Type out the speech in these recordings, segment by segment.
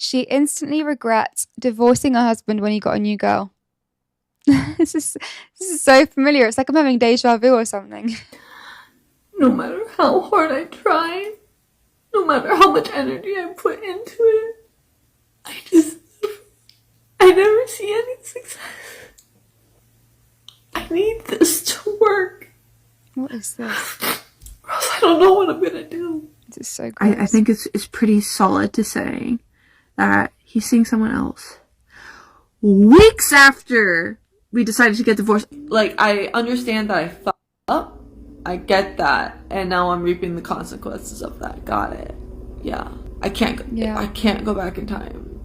She instantly regrets divorcing her husband when he got a new girl. This is so familiar. It's like I'm having deja vu or something. No matter how hard I try, no matter how much energy I put into it, I never see any success. I need this to work. What is this? Or else I don't know what I'm gonna do. This is so gross. I think it's pretty solid to say that he's seeing someone else weeks after we decided to get divorced. Like, I understand that I fucked up. I get that. And now I'm reaping the consequences of that. Got it. Yeah. I can't go back in time.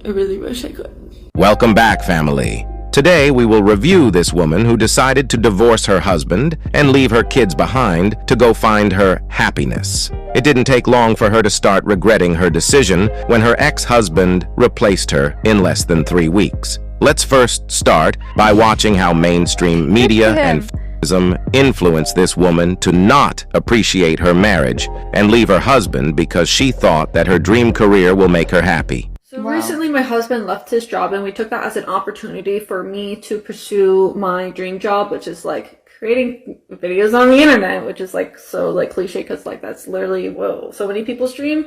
I really wish I could. Welcome back, family. Today we will review this woman who decided to divorce her husband and leave her kids behind to go find her happiness. It didn't take long for her to start regretting her decision when her ex-husband replaced her in less than 3 weeks. Let's first start by watching how mainstream media and feminism influenced this woman to not appreciate her marriage and leave her husband because she thought that her dream career will make her happy. So recently my husband left his job, and we took that as an opportunity for me to pursue my dream job, which is like creating videos on the internet, which is like so like cliche because like that's literally so many people's dream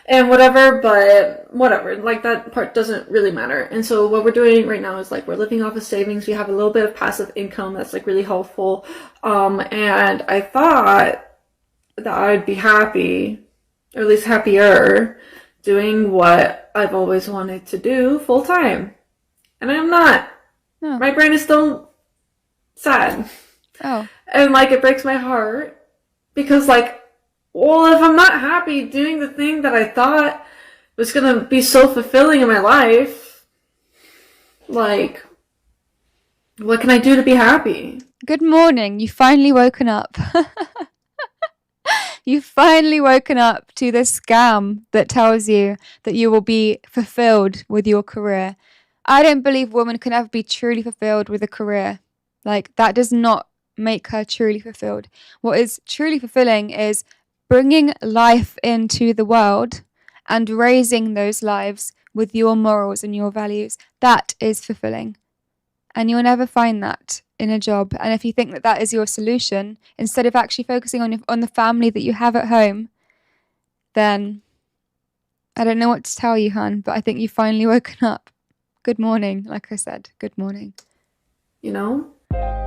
and whatever, but whatever, like that part doesn't really matter. And so what we're doing right now is like we're living off of savings. We have a little bit of passive income that's like really helpful, and I thought that I'd be happy, or at least happier, doing what I've always wanted to do full time. And I'm not. No. My brain is still sad. Oh. And like it breaks my heart because like, well, if I'm not happy doing the thing that I thought was gonna be so fulfilling in my life, like, what can I do to be happy? Good morning. You've finally woken up. You've finally woken up to the scam that tells you that you will be fulfilled with your career. I don't believe women can ever be truly fulfilled with a career. Like, that does not make her truly fulfilled. What is truly fulfilling is bringing life into the world and raising those lives with your morals and your values. That is fulfilling. And you'll never find that in a job. And if you think that that is your solution, instead of actually focusing on the family that you have at home, then I don't know what to tell you, hon, but I think you've finally woken up. Good morning, like I said, good morning. You know?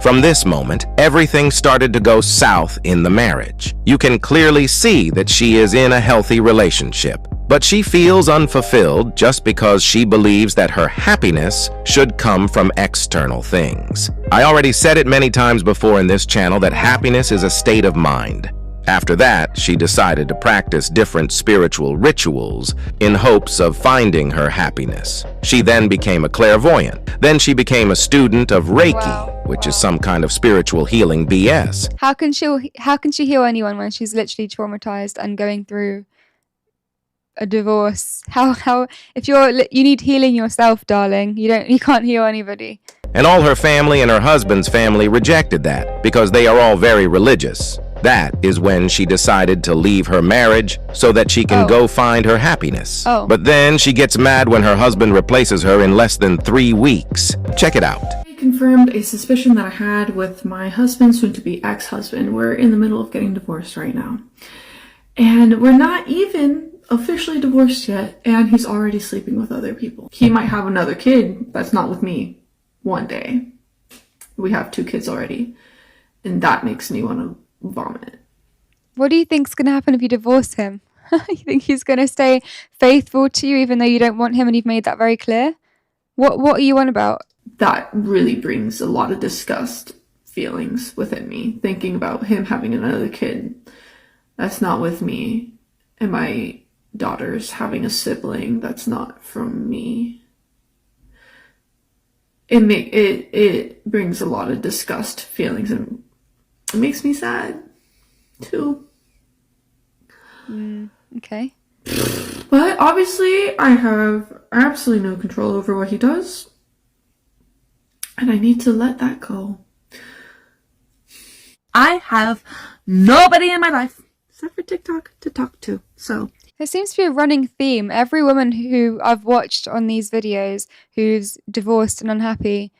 From this moment, everything started to go south in the marriage. You can clearly see that she is in a healthy relationship, but she feels unfulfilled just because she believes that her happiness should come from external things. I already said it many times before in this channel that happiness is a state of mind. After that, she decided to practice different spiritual rituals in hopes of finding her happiness. She then became a clairvoyant. Then she became a student of Reiki, which is some kind of spiritual healing BS. How can she heal anyone when she's literally traumatized and going through a divorce? How if you need healing yourself, darling. You can't heal anybody. And all her family and her husband's family rejected that because they are all very religious. That is when she decided to leave her marriage so that she can go find her happiness. But then she gets mad when her husband replaces her in less than 3 weeks. Check it out. I confirmed a suspicion that I had with my husband, soon-to-be ex-husband. We're in the middle of getting divorced right now. And we're not even officially divorced yet, and he's already sleeping with other people. He might have another kid that's not with me one day. We have 2 kids already, and that makes me want to vomit. What do you think's going to happen if you divorce him? You think he's going to stay faithful to you even though you don't want him and you've made that very clear? What are you on about? That really brings a lot of disgust feelings within me, thinking about him having another kid that's not with me, and my daughter's having a sibling that's not from me. It brings a lot of disgust feelings, and it makes me sad too. Okay. But obviously I have absolutely no control over what he does, and I need to let that go. I have nobody in my life except for TikTok to talk to. So There seems to be a running theme. Every woman who I've watched on these videos who's divorced and unhappy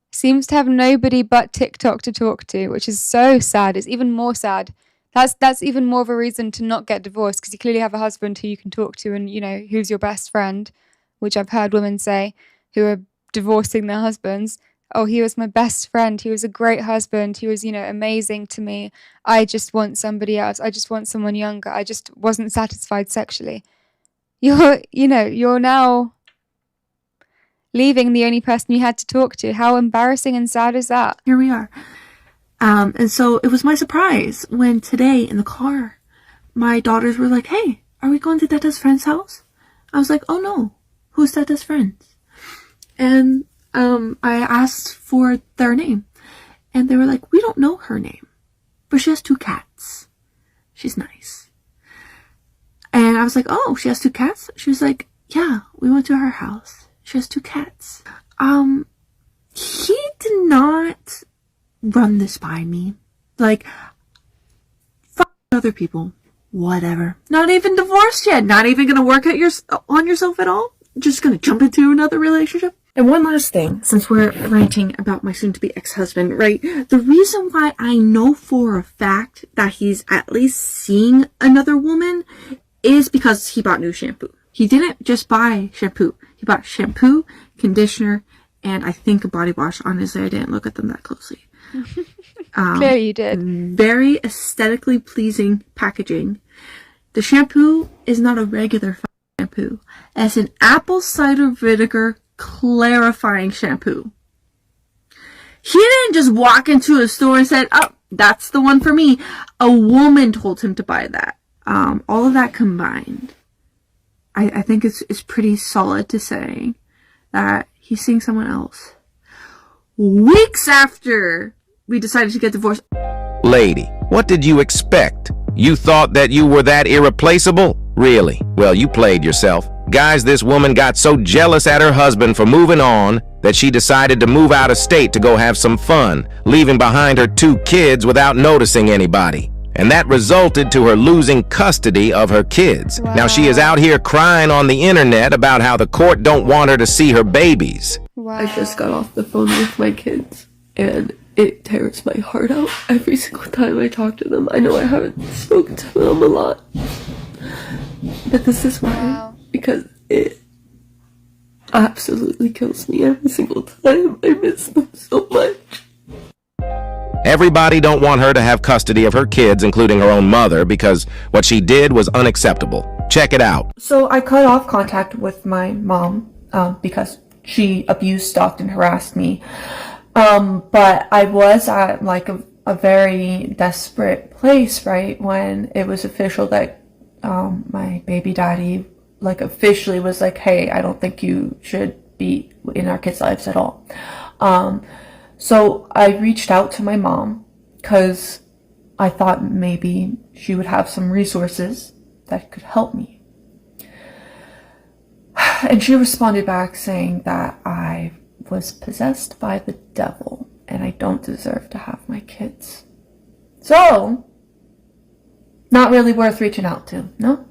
seems to have nobody but TikTok to talk to, which is so sad. It's even more sad. That's even more of a reason to not get divorced, because you clearly have a husband who you can talk to and, who's your best friend, which I've heard women say who are divorcing their husbands. Oh, he was my best friend. He was a great husband. He was, amazing to me. I just want somebody else. I just want someone younger. I just wasn't satisfied sexually. You're now leaving the only person you had to talk to. How embarrassing and sad is that? Here we are. And so it was my surprise when today in the car, my daughters were like, hey, are we going to Dada's friend's house? I was like, oh no, who's Dada's friends? And I asked for their name, and they were like, we don't know her name, but she has 2 cats. She's nice. And I was like, oh, she has 2 cats? She was like, yeah, we went to her house. She has 2 cats. He did not run this by me. Like, fuck other people. Whatever. Not even divorced yet. Not even gonna work on yourself at all. Just gonna jump into another relationship. And one last thing, since we're ranting about my soon-to-be ex-husband, right? The reason why I know for a fact that he's at least seeing another woman is because he bought new shampoo. He didn't just buy shampoo. He bought shampoo, conditioner, and I think a body wash. Honestly, I didn't look at them that closely. Clearly you did. Very aesthetically pleasing packaging. The shampoo is not a regular shampoo. It's an apple cider vinegar clarifying shampoo. He didn't just walk into a store and said, oh, that's the one for me. A woman told him to buy that. All of that combined, I think it's pretty solid to say that he's seeing someone else. Weeks after we decided to get divorced. Lady, what did you expect? You thought that you were that irreplaceable? Really? Well, you played yourself. Guys, this woman got so jealous at her husband for moving on that she decided to move out of state to go have some fun, leaving behind her 2 kids without noticing anybody. And that resulted to her losing custody of her kids. Wow. Now she is out here crying on the internet about how the court don't want her to see her babies. Wow. I just got off the phone with my kids, and it tears my heart out every single time I talk to them. I know I haven't spoken to them a lot, but this is why. Wow. Because it absolutely kills me every single time. I miss them so much. Everybody don't want her to have custody of her kids, including her own mother, because what she did was unacceptable. Check it out. So I cut off contact with my mom because she abused, stalked, and harassed me. But I was at like a very desperate place, right, when it was official that my baby daddy like officially was like, hey, I don't think you should be in our kids' lives at all. So I reached out to my mom because I thought maybe she would have some resources that could help me. And she responded back saying that I was possessed by the devil and I don't deserve to have my kids. So, not really worth reaching out to, no?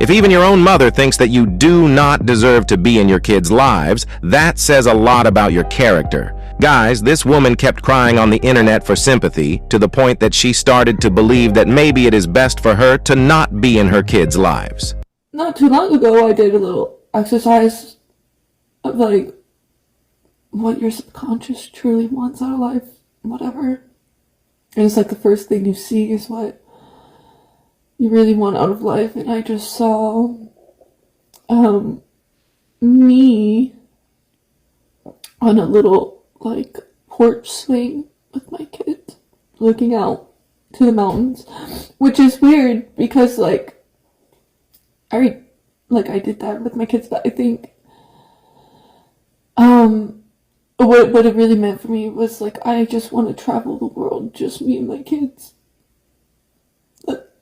If even your own mother thinks that you do not deserve to be in your kids' lives, that says a lot about your character. Guys, this woman kept crying on the internet for sympathy to the point that she started to believe that maybe it is best for her to not be in her kids' lives. Not too long ago, I did a little exercise of like what your subconscious truly wants out of life, whatever. And it's like the first thing you see is what you really want out of life. And I just saw me on a little like porch swing with my kids looking out to the mountains, which is weird because like I did that with my kids, but I think what it really meant for me was like I just want to travel the world, just me and my kids,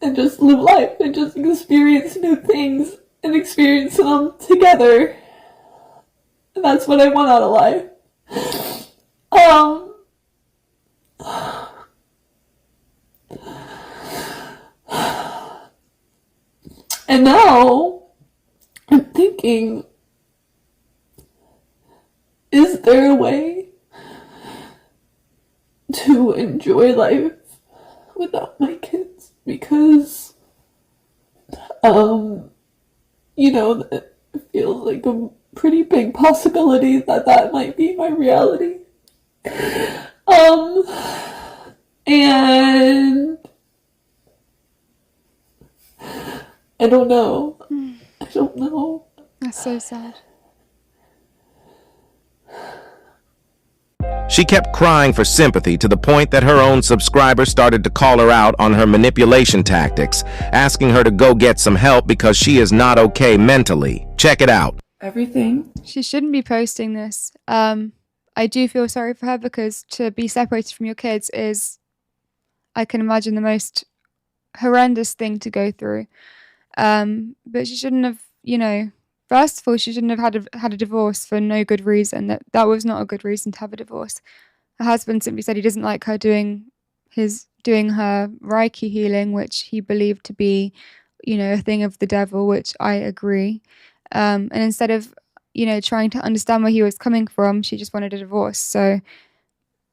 and just live life and just experience new things and experience them together. And that's what I want out of life. And now thinking, is there a way to enjoy life without my kids? Because, it feels like a pretty big possibility that might be my reality. And I don't know. I don't know. That's so sad. She kept crying for sympathy to the point that her own subscribers started to call her out on her manipulation tactics, asking her to go get some help because she is not okay mentally. Check it out. Everything. She shouldn't be posting this. I do feel sorry for her because to be separated from your kids is, I can imagine, the most horrendous thing to go through. But she shouldn't have, first of all, she shouldn't have had a divorce for no good reason. That was not a good reason to have a divorce. Her husband simply said he doesn't like her doing her Reiki healing, which he believed to be, a thing of the devil, which I agree. And instead of, trying to understand where he was coming from, she just wanted a divorce. So,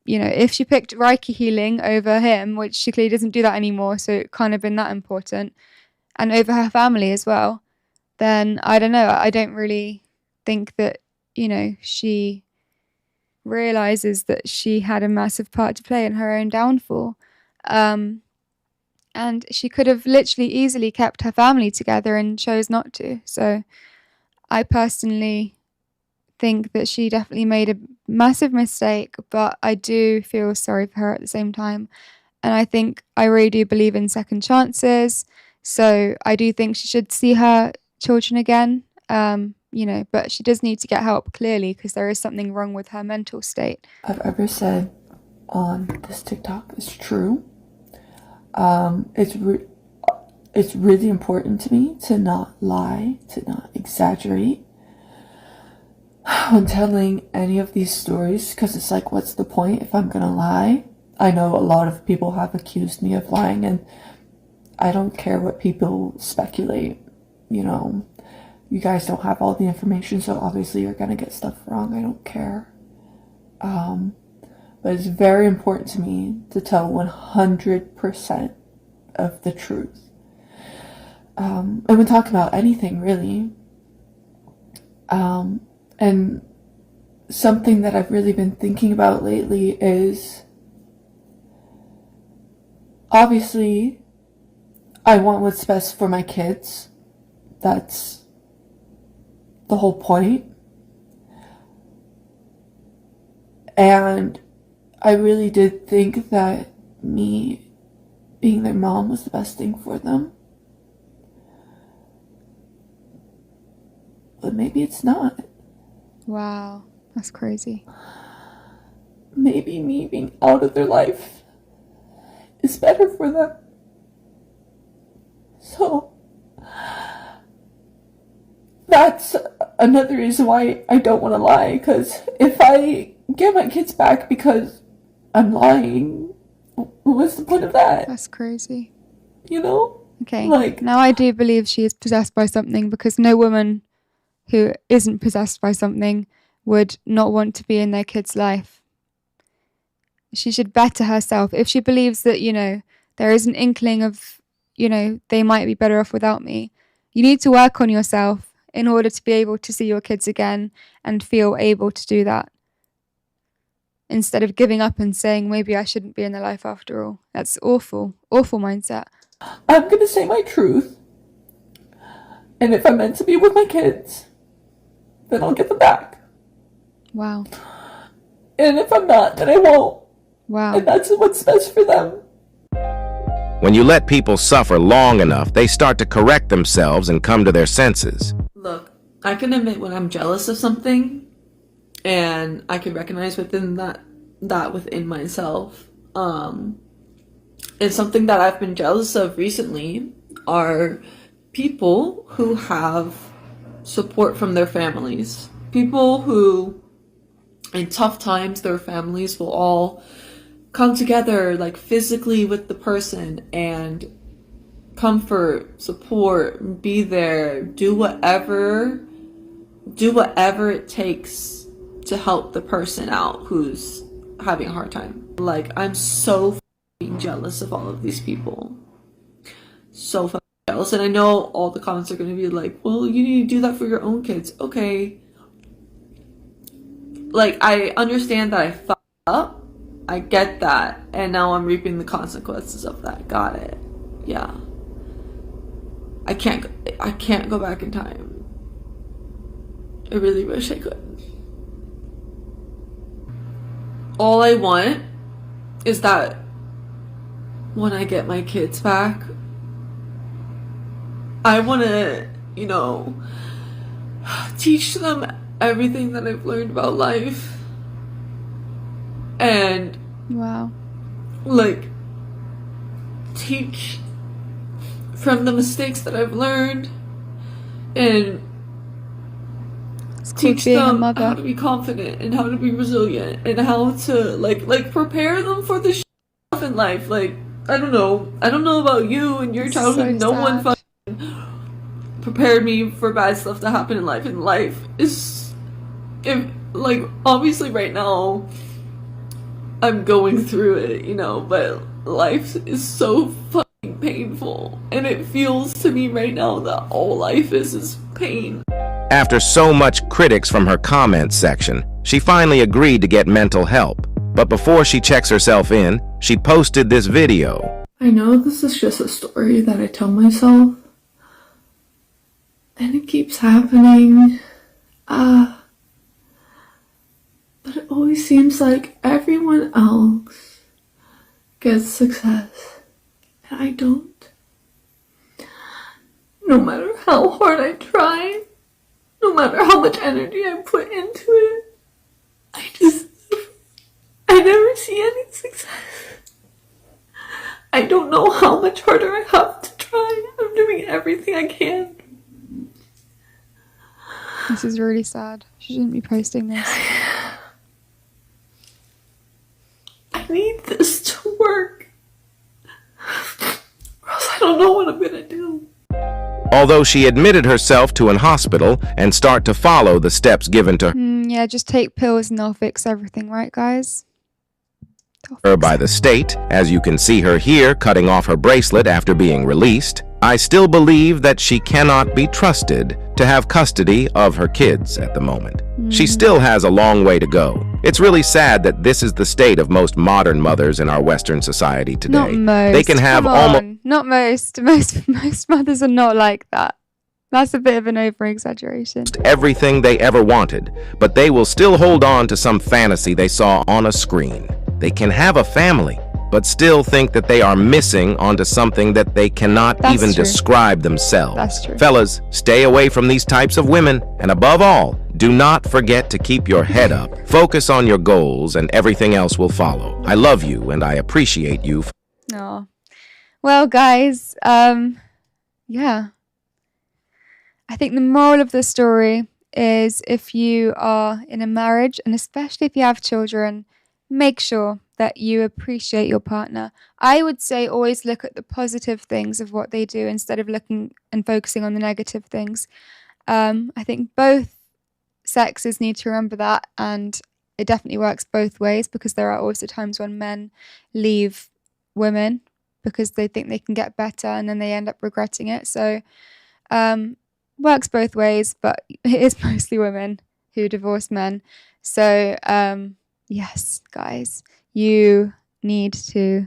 if she picked Reiki healing over him, which she clearly doesn't do that anymore, so it can't have been that important, and over her family as well, then I don't know. I don't really think that, she realizes that she had a massive part to play in her own downfall. And she could have literally easily kept her family together and chose not to. So I personally think that she definitely made a massive mistake, but I do feel sorry for her at the same time. And I really do believe in second chances. So I do think she should see her children again, but she does need to get help, clearly, because there is something wrong with her mental state. I've ever said on this TikTok is true. It's really important to me to not lie, to not exaggerate when telling any of these stories, because it's like, what's the point if I'm gonna lie? I know a lot of people have accused me of lying, and I don't care what people speculate. You guys don't have all the information, so obviously you're gonna get stuff wrong. I don't care. But it's very important to me to tell 100% of the truth. And we talk about anything, really. And something that I've really been thinking about lately is, obviously, I want what's best for my kids. That's the whole point. And I really did think that me being their mom was the best thing for them. But maybe it's not. Wow, that's crazy. Maybe me being out of their life is better for them. So that's another reason why I don't want to lie, because if I get my kids back because I'm lying, what's the point of that? That's crazy. Okay, now I do believe she is possessed by something, because no woman who isn't possessed by something would not want to be in their kid's life. She should better herself. If she believes that, there is an inkling of, they might be better off without me, you need to work on yourself in order to be able to see your kids again and feel able to do that. Instead of giving up and saying, maybe I shouldn't be in their life after all. That's awful, awful mindset. I'm going to say my truth. And if I'm meant to be with my kids, then I'll get them back. Wow. And if I'm not, then I won't. Wow. And that's what's best for them. When you let people suffer long enough, they start to correct themselves and come to their senses. Look, I can admit when I'm jealous of something, and I can recognize within that within myself. And something that I've been jealous of recently are people who have support from their families. People who, in tough times, their families will all come together, like physically with the person, and comfort, support, be there, do whatever do whatever it takes to help the person out who's having a hard time. Like, I'm so fucking jealous of all of these people. So fucking jealous. And I know all the comments are going to be like, well, you need to do that for your own kids. Okay. Like, I understand that I fucked up. I get that. And now I'm reaping the consequences of that. Got it. Yeah. I can't go back in time. I really wish I could. All I want is that when I get my kids back, I want to, you know, teach them everything that I've learned about life. And, Wow. like, teach from the mistakes that I've learned and teach them how to be confident and how to be resilient and how to like prepare them for the stuff in life. Like, I don't know about you and your childhood. No one fucking prepared me for bad stuff to happen in life. And life is, like, obviously right now I'm going through it, you know, but life is so fucking painful, and it feels to me right now that all life is pain. After so much critics from her comments section, she finally agreed to get mental help. But before she checks herself in, she posted this video. I know this is just a story that I tell myself, and it keeps happening. But it always seems like everyone else gets success, and I don't. No matter how hard I try, no matter how much energy I put into it, I never see any success. I don't know how much harder I have to try. I'm doing everything I can. This is really sad. She shouldn't be posting this. I need this to work, or else I don't know what I'm gonna do. Although she admitted herself to an hospital and start to follow the steps given to Yeah, just take pills and they'll fix everything, right, guys? her by the state, as you can see her here cutting off her bracelet after being released, I still believe that she cannot be trusted to have custody of her kids at the moment. She still has a long way to go. It's really sad that this is the state of most modern mothers in our Western society today. Not most. They can have almost... Not most. Most mothers are not like that. That's a bit of an over-exaggeration. Everything they ever wanted, but they will still hold on to some fantasy they saw on a screen. They can have a family, but still think that they are missing onto something that they cannot even describe themselves. That's true. Fellas, stay away from these types of women, and above all, do not forget to keep your head up. Focus on your goals, and everything else will follow. I love you, and I appreciate you. No. Well, guys, yeah. I think the moral of the story is if you are in a marriage, and especially if you have children, make sure that you appreciate your partner. I would say always look at the positive things of what they do instead of looking and focusing on the negative things. I think both sexes need to remember that, and it definitely works both ways, because there are also times when men leave women because they think they can get better and then they end up regretting it. So works both ways, but it is mostly women who divorce men. So yes, guys, you need to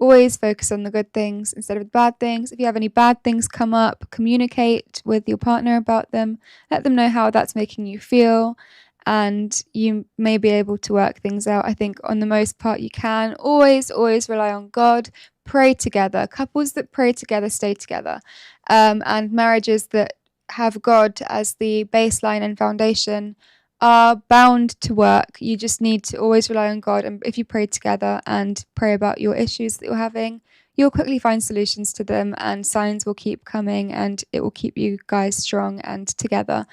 always focus on the good things instead of the bad things. If you have any bad things come up, communicate with your partner about them. Let them know how that's making you feel, and you may be able to work things out. I think on the most part you can. Always rely on God. Pray together. Couples that pray together stay together. And marriages that have God as the baseline and foundation are bound to work. You just need to always rely on God, and if you pray together and pray about your issues that you're having, you'll quickly find solutions to them, and signs will keep coming, and it will keep you guys strong and together.